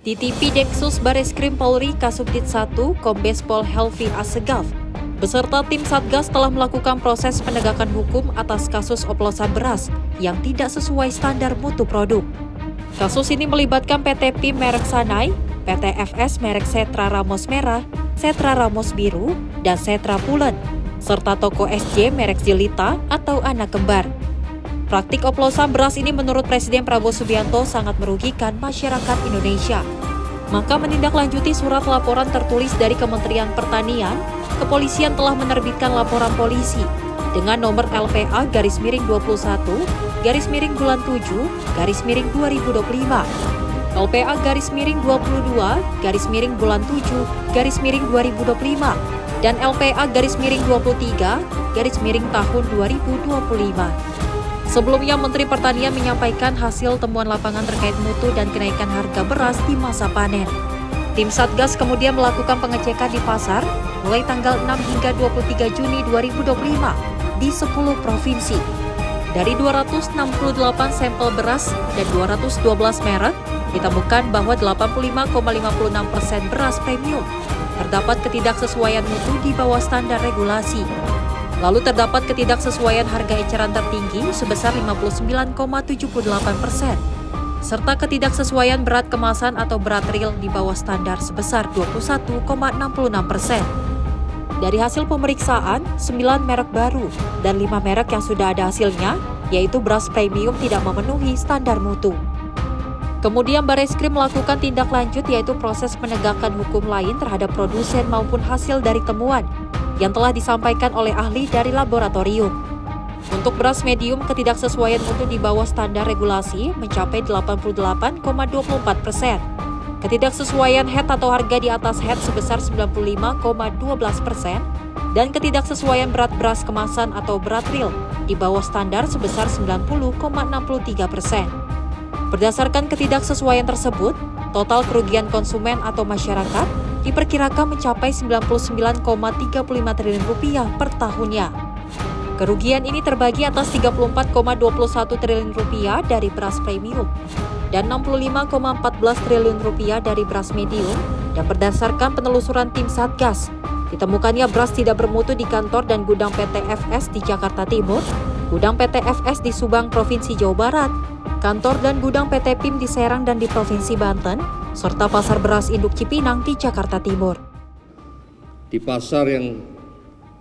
TTP Deksus Bareskrim Polri Kasubdit 1 Kombes Pol Helvi Assegaf beserta tim Satgas telah melakukan proses penegakan hukum atas kasus oplosan beras yang tidak sesuai standar mutu produk. Kasus ini melibatkan PT PIM merek Sanai, PT FS merek Setra Ramos Merah, Setra Ramos Biru, dan Setra Pulen, serta toko SJ merek Zilita atau anak kembar. Praktik oplosan beras ini menurut Presiden Prabowo Subianto sangat merugikan masyarakat Indonesia. Maka menindaklanjuti surat laporan tertulis dari Kementerian Pertanian, kepolisian telah menerbitkan laporan polisi dengan nomor LPA-bulan 7-2025, LPA-22-bulan 7-2025, dan LPA-23-tahun 2025. Sebelumnya, Menteri Pertanian menyampaikan hasil temuan lapangan terkait mutu dan kenaikan harga beras di masa panen. Tim Satgas kemudian melakukan pengecekan di pasar mulai tanggal 6 hingga 23 Juni 2025 di 10 provinsi. Dari 268 sampel beras dan 212 merek, ditemukan bahwa 85,56% beras premium terdapat ketidaksesuaian mutu di bawah standar regulasi. Lalu terdapat ketidaksesuaian harga eceran tertinggi sebesar 59,78%, serta ketidaksesuaian berat kemasan atau berat real di bawah standar sebesar 21,66%. Dari hasil pemeriksaan, 9 merek baru dan 5 merek yang sudah ada hasilnya, yaitu beras premium tidak memenuhi standar mutu. Kemudian Bareskrim melakukan tindak lanjut yaitu proses penegakan hukum lain terhadap produsen maupun hasil dari temuan yang telah disampaikan oleh ahli dari laboratorium. Untuk beras medium, ketidaksesuaian mutu di bawah standar regulasi mencapai 88,24%. Ketidaksesuaian head atau harga di atas head sebesar 95,12%, dan ketidaksesuaian berat beras kemasan atau berat real di bawah standar sebesar 90,63%. Berdasarkan ketidaksesuaian tersebut, total kerugian konsumen atau masyarakat diperkirakan mencapai Rp99,35 triliun per tahunnya. Kerugian ini terbagi atas Rp34,21 triliun dari beras premium dan Rp65,14 triliun dari beras medium, dan berdasarkan penelusuran tim Satgas, ditemukannya beras tidak bermutu di kantor dan gudang PT FS di Jakarta Timur, gudang PT FS di Subang, Provinsi Jawa Barat, kantor dan gudang PT PIM di Serang dan di Provinsi Banten, serta pasar beras induk Cipinang di Jakarta Timur. Di pasar yang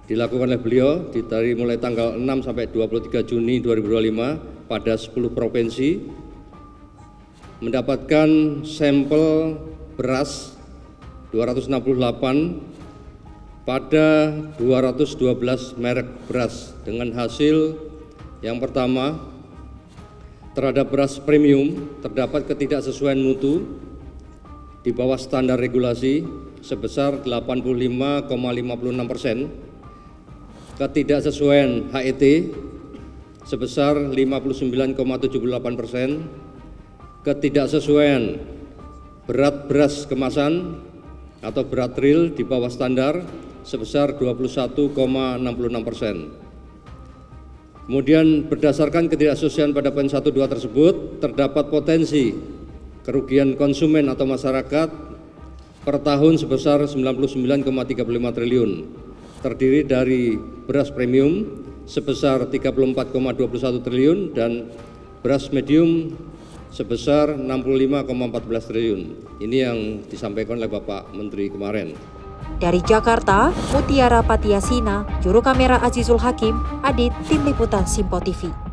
dilakukan oleh beliau dari mulai tanggal 6 sampai 23 Juni 2025 pada 10 provinsi mendapatkan sampel beras 268 pada 212 merek beras dengan hasil yang pertama, terhadap beras premium terdapat ketidaksesuaian mutu di bawah standar regulasi sebesar 85,56%, ketidaksesuaian HET sebesar 59,78%, ketidaksesuaian berat beras kemasan atau berat real di bawah standar sebesar 21,66%. Kemudian berdasarkan ketidaksesuaian pada poin 1, 2 tersebut, terdapat potensi kerugian konsumen atau masyarakat per tahun sebesar Rp99,35 triliun, terdiri dari beras premium sebesar Rp34,21 triliun dan beras medium sebesar Rp65,14 triliun. Ini yang disampaikan oleh Bapak Menteri kemarin. Dari Jakarta, Mutiara Patiasina, juru kamera Azizul Hakim, Adit, tim liputan Simpo TV.